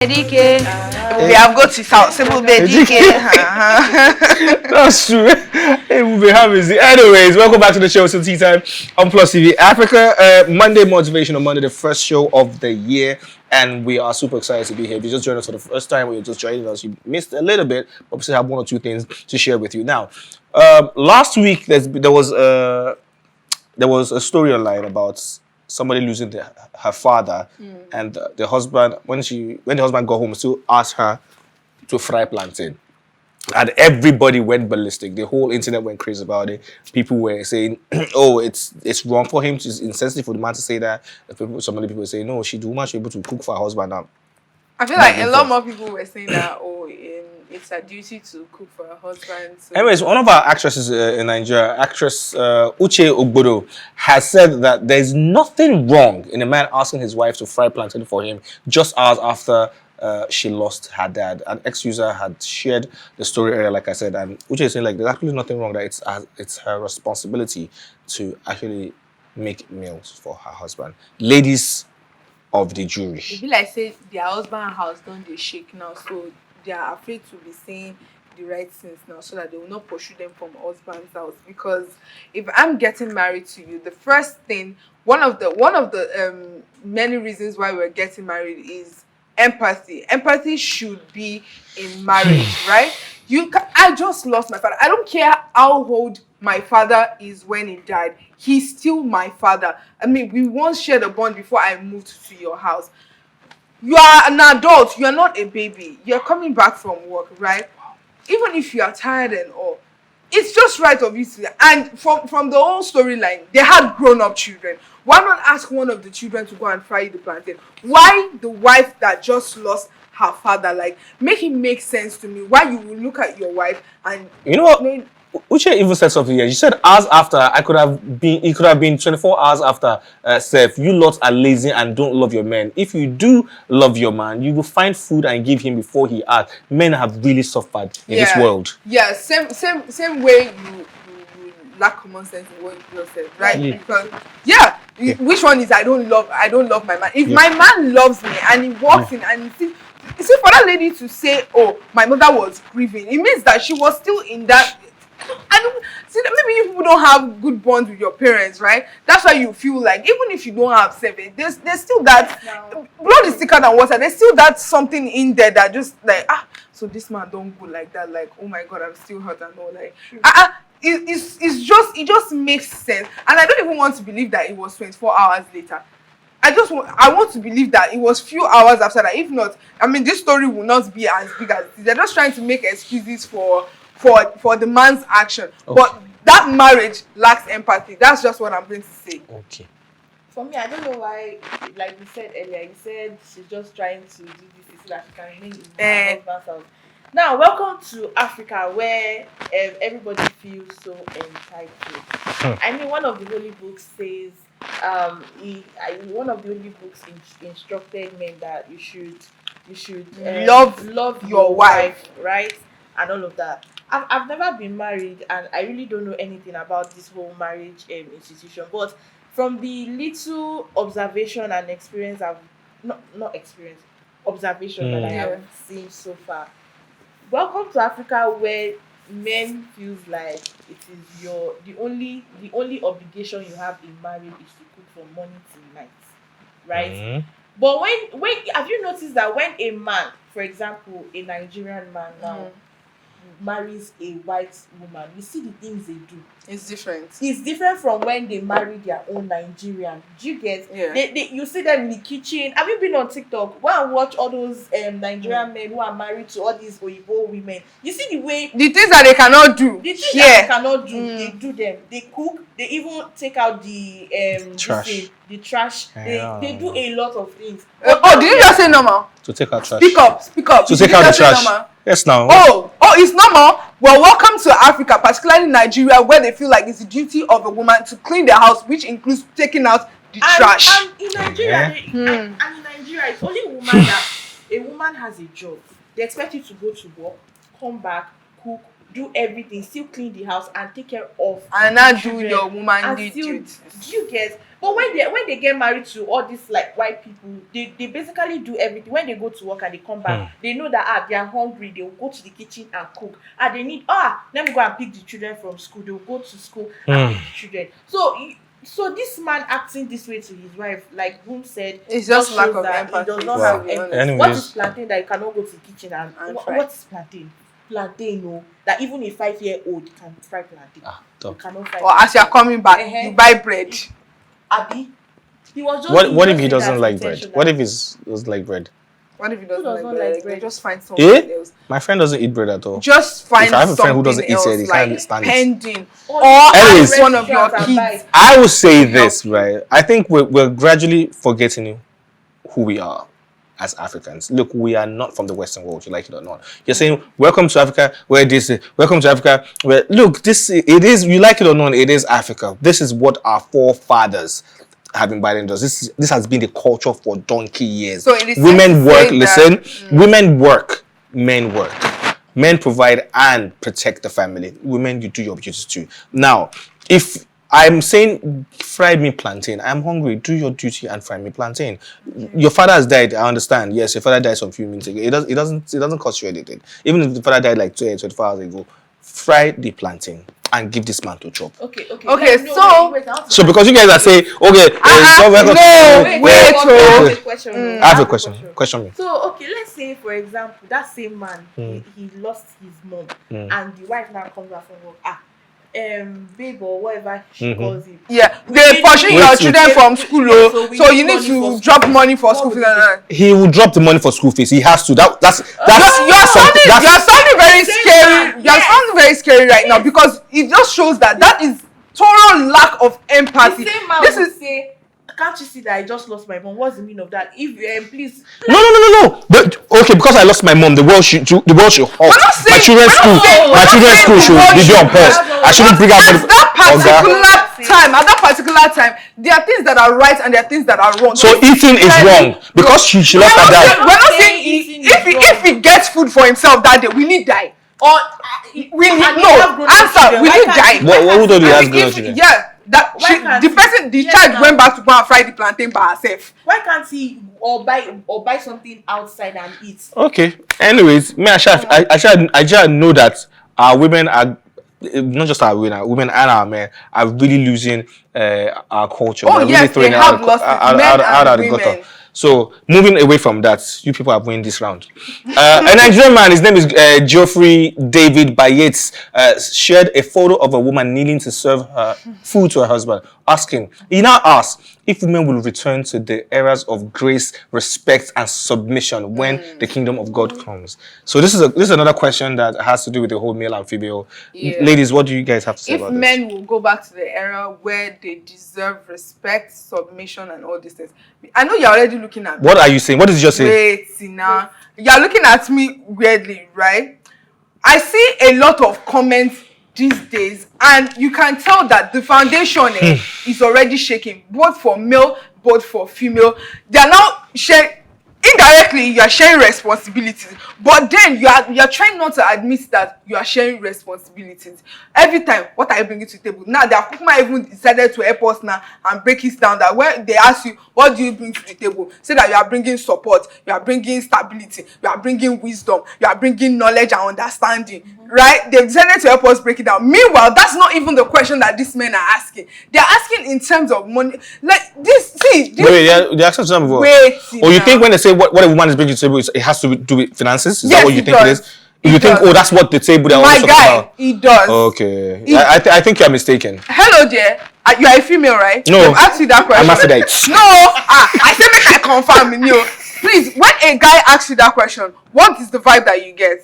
DK. We have got to South Simple DK. That's true. Hey, we'll be having it. Anyways, welcome back to the show, To Teatime on Plus TV Africa. Monday Motivational Monday, the first show of the year, and we are super excited to be here. If you just joined us for the first time, or you're just joining us, you missed a little bit, but we still have one or two things to share with you. Now, last week there was a story online about somebody losing her father, and the husband, when the husband got home, still asked her to fry plantain. And everybody went ballistic. The whole internet went crazy about it. People were saying, "Oh, it's wrong for him. It's insensitive for the man to say that." Some other people were saying, "No, the woman should be able to cook for her husband now." I feel like a lot more people were saying that, it's a duty to cook for her husband. So. Anyways, one of our actresses in Nigeria, actress Uche Ogbodo, has said that there's nothing wrong in a man asking his wife to fry plantain for him just hours after she lost her dad. An ex-user had shared the story earlier, like I said, and Uche is saying like there's actually nothing wrong, that it's her responsibility to actually make meals for her husband. Ladies of the jury. It be like say their husband house don't they shake now, so they are afraid to be saying the right things now, so that they will not pursue them from husband's house. Because if I'm getting married to you, the first thing, one of the many reasons why we're getting married is empathy. Empathy should be in marriage, right? I just lost my father. I don't care how old my father is when he died. He's still my father. I mean, we once shared a bond before I moved to your house. You are an adult. You are not a baby. You're coming back from work, right? Even if you are tired and all, it's just right of you to. And from the whole storyline, they had grown-up children. Why not ask one of the children to go and fry the plantain? Why the wife that just lost her father? Like, make it make sense to me. Why you will look at your wife and you know what? Uche even said something here. She said hours after, it could have been 24 hours after, Seth, you lot are lazy and don't love your men. If you do love your man, you will find food and give him before he asks. Men have really suffered in this world. Yeah, same way you lack common sense in what you just said, right? Yeah. Because which one is I don't love my man. If my man loves me and he walks in and you see for that lady to say, "Oh, my mother was grieving," it means that she was still in that. And see, maybe you people don't have good bonds with your parents, right? That's why you feel like even if you don't have seven, there's still that blood is thicker than water. There's still that something in there that just like so this man don't go like that. Like, oh my God, I'm still hurt and all. Like it just makes sense. And I don't even want to believe that it was 24 hours later. I want to believe that it was few hours after that. If not, I mean, this story will not be as big as it is. They're just trying to make excuses for the man's action. Okay. But that marriage lacks empathy. That's just what I'm going to say. Okay. For me, I don't know why, like we said earlier, you said she's just trying to do this so that she can remain in her husband's house. Now, welcome to Africa, where everybody feels so entitled. I mean, one of the holy books says, one of the holy books instructed men that you should love your wife, right? And all of that. I've never been married, and I really don't know anything about this whole marriage institution. But from the little observation and experience observation that I have seen so far. Welcome to Africa, where men feels like it is the only obligation you have in marriage is to cook from morning till night, right? Mm-hmm. But when have you noticed that when a man, for example, a Nigerian man now marries a white woman, you see the things they do. It's different. It's different from when they marry their own Nigerian. Do you get? Yeah. They you see them in the kitchen. Have you been on TikTok? Go and watch all those Nigerian men who are married to all these Oyibo women. You see the things that they cannot do. The things that they cannot do, they do them. They cook. They even take out the trash. The trash. They do a lot of things. Did you just say normal? To take out trash. Speak up. To take out the trash. Yes, now. Oh, it's normal. Well, welcome to Africa, particularly Nigeria, where they feel like it's the duty of a woman to clean their house, which includes taking out the trash. And in Nigeria, it's only a woman that a woman has a job. They expect you to go to work, come back, cook, do everything, still clean the house and take care of and not do your woman duties. Do you get? But when they get married to all these like white people, they basically do everything. When they go to work and they come back, they know that they are hungry, they will go to the kitchen and cook. They need let me go and pick the children from school. They will go to school and pick the children. So this man acting this way to his wife, like Boom said, it's just lack of empathy. He does not have empathy. Anyways. What is plantain that you cannot go to the kitchen and what is plantain? Plantain, that even a 5-year-old can fry plantain. You cannot fry. Or as you are coming back, you buy bread. Abi, he was just. What if he doesn't like bread? What if he doesn't like bread? What if he doesn't like bread? Just find something else. My friend doesn't eat bread at all. Just find if I have a friend who something doesn't eat else, it, he like can't stand pending, or Anyways, one of your kids. I will say this, right? I think we're gradually forgetting who we are as Africans. Look, we are not from the Western world, you like it or not. You're saying, welcome to Africa, where this is, welcome to Africa, where, look, it is, you like it or not, it is Africa. This is what our forefathers have been binding us. This has been the culture for donkey years. So it is women work, women work, men work. Men provide and protect the family. Women, you do your duties too. Now, if I'm saying fry me plantain, I'm hungry, do your duty and fry me plantain. Your father has died, I understand. Yes, your father died some few minutes ago. It doesn't cost you anything. Even if the father died like 24 hours ago, fry the plantain and give this man to chop. Okay. So because you guys are saying, okay, I have a question. Question me. So let's say for example that same man he lost his mom and the wife now comes back from work. Babe or whatever she calls him. Yeah, they're pushing your children from school, so you need to drop money for school fees. He will drop the money for school fees. He has to. That's you're sounding very scary. You're sounding very scary right now because it just shows that is total lack of empathy. The same man will say, can't you see that I just lost my mom? What's the meaning of that? If please. No. But okay, because I lost my mom, the world should halt. My children's school should be on pause. I shouldn't bring out at that particular time, there are things that are right and there are things that are wrong. So eating is wrong because she lost her dad. We're not saying if he gets food for himself that day, we need die. Or we need die. Who told you has grown children? Yeah. The child went back to go and fry the plantain by herself. Why can't he or buy something outside and eat? Okay. Anyways, I shall know that our women are not just our women and our men are really losing our culture. Oh yes, they have lost it. Out of the gutter. So moving away from that, you people have won this round. A Nigerian man, his name is Geoffrey David Bayetes, shared a photo of a woman kneeling to serve her food to her husband, he now asks if women will return to the eras of grace, respect, and submission when the kingdom of God comes. So this is another question that has to do with the whole male and female. Yeah. Ladies, what do you guys have to say about this? If men will go back to the era where they deserve respect, submission, and all these things. I know you're already looking at me. What are you saying? What did you just say? Wait, now. You're looking at me weirdly, right? I see a lot of comments these days, and you can tell that the foundation is already shaking, both for male, both for female. They are now sharing. Indirectly, you are sharing responsibilities, but then you are trying not to admit that you are sharing responsibilities. Every time, what are you bringing to the table? Now, they might even decided to help us now and break it down. That when they ask you, what do you bring to the table? Say that you are bringing support, you are bringing stability, you are bringing wisdom, you are bringing knowledge and understanding. Right? They've decided to help us break it down. Meanwhile, that's not even the question that these men are asking. They're asking in terms of money. Like this, see. They're asking something before. Or you think when they say what a woman is bringing to the table, it has to do with finances? Is that what you think it is? You think, that's what the table they're always talking about? It does. Okay. I think you're mistaken. Hello there. You are a female, right? No. They've asked you that question. I'm Aphrodite. No. I said make I confirm in you. Please, when a guy asks you that question, what is the vibe that you get?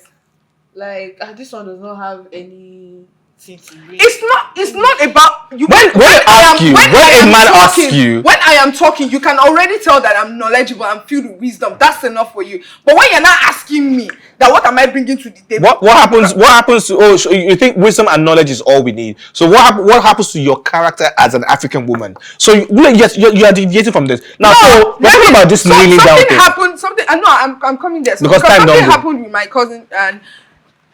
Like, this one does not have any thing to do. It's not about you. When a man asks you, when I am talking, you can already tell that I'm knowledgeable, I'm filled with wisdom. That's enough for you. But when you're not asking me that what am I bringing to the table? What happens to so you think wisdom and knowledge is all we need? So what happens to your character as an African woman? So you are deviating from this. Now so we're talking about this kneeling down thing. Something I'm coming there. Because time something don't happened with my cousin and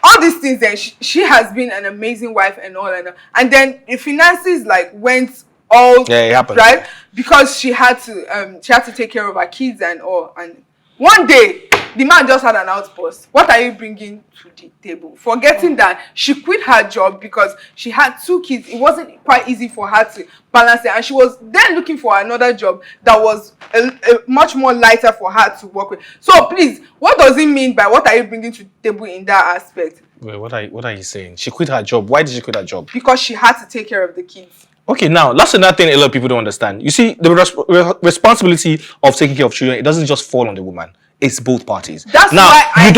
all these things. Then she has been an amazing wife and all, and then the finances like went all it happened. right, because she had to take care of her kids and all. And one day the man just had an outburst. What are you bringing to the table? Forgetting that she quit her job because she had 2 kids. It wasn't quite easy for her to balance it, and she was then looking for another job that was a much more lighter for her to work with. So please, what does it mean by what are you bringing to the table in that aspect? Wait, what are you saying? She quit her job. Why did she quit her job? Because she had to take care of the kids. Okay, now that's another thing a lot of people don't understand. You see, the responsibility of taking care of children, it doesn't just fall on the woman. It's both parties. That's now why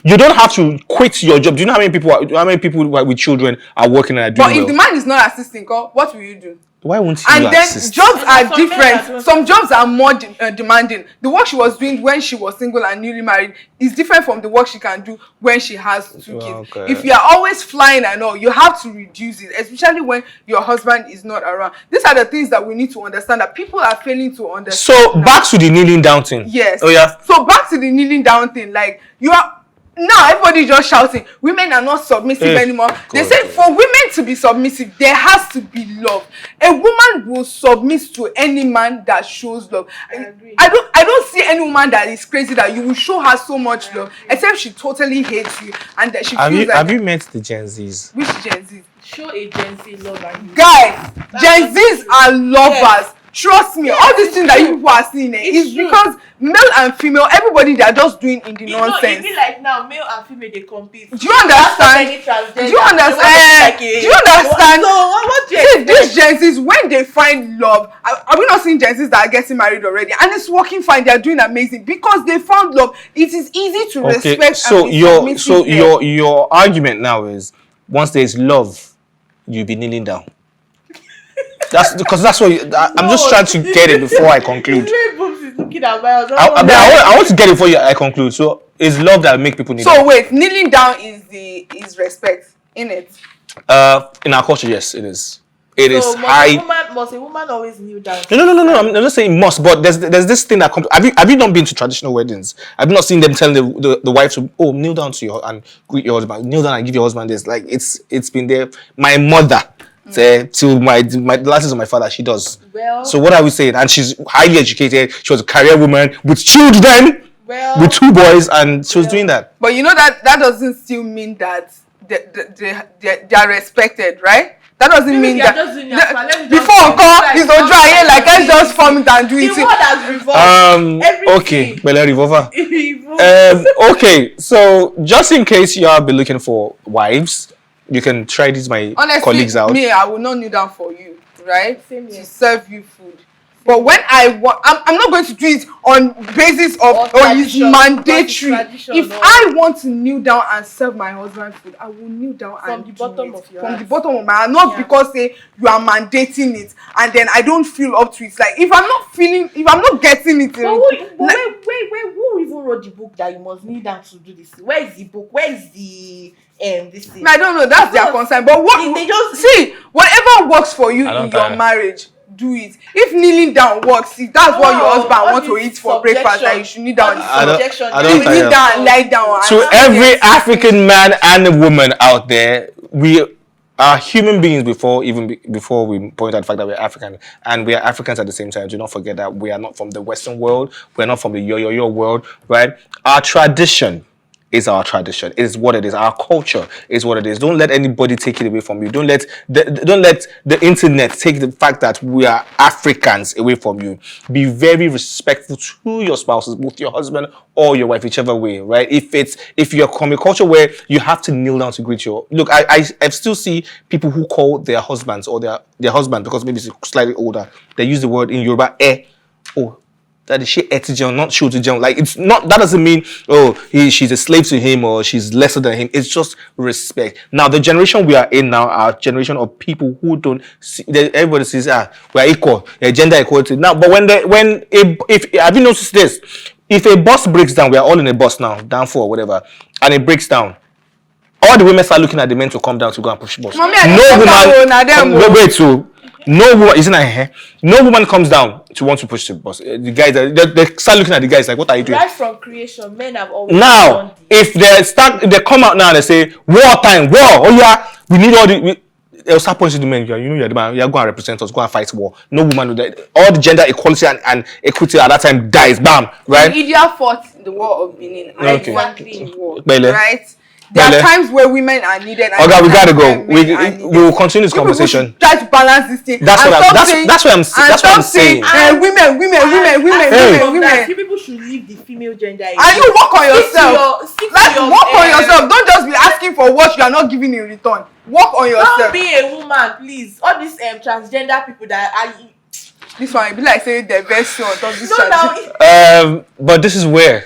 you don't have to quit your job. Do you know how many people with children are working and are doing But if the man is not assisting, what will you do? Why won't you And then assist? jobs are different. Some jobs are more demanding. The work she was doing when she was single and newly married is different from the work she can do when she has 2 kids. Okay. If you are always flying and all, you have to reduce it, especially when your husband is not around. These are the things that we need to understand, that people are failing to understand. So back to the kneeling down thing. Yes. Oh yeah. So back to the kneeling down thing. Like, you are now, everybody just shouting women are not submissive anymore. They say for women to be submissive, there has to be love. A woman will submit to any man that shows love. I don't see any woman that is crazy that you will show her so much love, except she totally hates you and that she feels like. Have you met the Gen Zs? Which Gen Zs? Show a Gen Z love and you. Guys, Gen Zs are lovers. Yes. Trust me, all these things that you people are seeing is because male and female, everybody, they are just doing in the nonsense. It be like now, male and female, they compete. Do you understand? Do you understand? Do you understand? So what do you see, these Gen Zs, when they find love, are we not seeing Gen Zs that are getting married already? And it's working fine, they are doing amazing because they found love. It is easy to respect. So and your argument now is, once there is love, you'll be kneeling down. That's because that's what I'm just trying to get it before I conclude. I want to get it before I conclude. So it's love that make people kneel down. So wait, kneeling down is respect, innit? In our culture, yes, it is. It is high. Must a woman always kneel down? No. I'm not saying must, but there's this thing that comes. Have you not been to traditional weddings? Have you not seen them telling the wife to kneel down to your and greet your husband, kneel down and give your husband this? Like it's been there. My mother. Till my the last of my father, she does. Well, so what are we saying? And she's highly educated. She was a career woman with children, with 2 boys, and she was doing that. But you know that doesn't still mean that they are respected, right? That doesn't mean that before it's not dry. Like let's just form it and do it. The world has revolved. Okay, well, revolver. Okay, so just in case you have been looking for wives, you can try these colleagues out. Me, I will not kneel down for you, right? To serve you food. But when I'm not going to do it on basis of it's mandatory. If I want to kneel down and serve my husband food, I will kneel down from the bottom of your heart. From the bottom of my heart, not because you are mandating it and then I don't feel up to it. Like if I'm not getting it. Wait, who even wrote the book that you must kneel down to do this? Where is the book? Where is the this thing? I don't know. That's their concern. But whatever works for you in your marriage, do it. If kneeling down works, if that's what your husband wants to eat for breakfast, that you should kneel down. I don't kneel down, lie down. To every African man and woman out there, we are human beings before we point out the fact that we're African, and we are Africans at the same time. Do not forget that we are not from the Western world. We're not from the yo world, right? Our tradition is our tradition. It is what it is. Our culture is what it is. Don't let anybody take it away from you. Don't let the internet take the fact that we are Africans away from you. Be very respectful to your spouses, both your husband or your wife, whichever way, right? If you're from a culture where you have to kneel down to greet your I still see people who call their husbands or their husband, because maybe it's slightly older, they use the word in Yoruba, that is she etijan, not shutijan. Like it's not. That doesn't mean she's a slave to him or she's lesser than him. It's just respect. Now the generation we are in now, our generation of people who don't see. Everybody says we are equal, gender equality. Now, but if have you noticed this? If a bus breaks down, we are all in a bus now, down for whatever, and it breaks down. All the women start looking at the men to come down to go and push the bus. Mommy, no woman, isn't that here? No woman comes down to want to push the bus. The guys, they start looking at the guys like, what are you doing? Right from creation, men have always now, if they come out now and they say, war time, war, we need all the... they'll start pointing to the men. You know, you're the man. You're going to represent us. Go and fight war. No woman will die. All the gender equality and equity at that time dies. Bam. Right. India fought the war of Benin. I Okay. exactly in war. Bele. Right. There are times where women are needed. And Okay, we gotta go. times where men are needed. We will continue this You people conversation. should try to balance this thing. That's and what stop I'm. saying- That's what I'm. That's what I'm saying. women. That you people should leave the female gender. And you work on yourself. Stick to Like, your, work on yourself. Don't just be asking for what you are not giving in return. Work on Don't yourself. be a woman, please. All these transgender people that are. This one, it be like saying the version of this. No, now. But this is where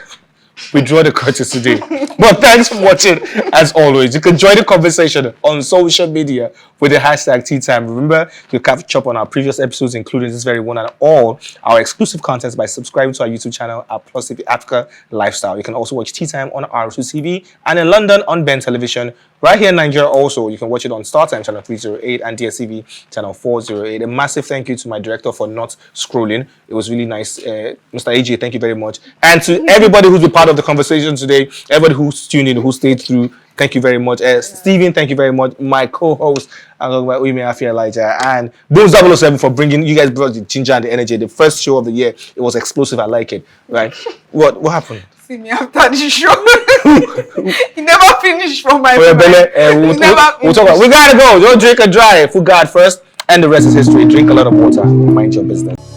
we draw the curtain today. But thanks for watching. As always, you can join the conversation on social media with the hashtag #TeaTime. Remember, you can catch up on our previous episodes, including this very one, and all our exclusive content by subscribing to our YouTube channel at PlusTvAfrica Lifestyle. You can also watch Tea Time on R2 TV and in London on Ben Television. Right here in Nigeria also, you can watch it on StarTime channel 308 and DSTV channel 408. A massive thank you to my director for not scrolling. It was really nice. Mr. AJ, thank you very much. And to everybody who's been part of the conversation today, everybody who's tuned in, who stayed through, thank you very much. Steven, thank you very much. My co-host, Uche Ogbodo, Elijah, and Boom 007 for bringing, you guys brought the ginger and the energy. The first show of the year, it was explosive. I like it. Right? What happened? See me after the show. He never finished from my We'll talk about. We gotta go. Don't drink and drive. Food God first, and the rest is history. Drink a lot of water. Mind your business.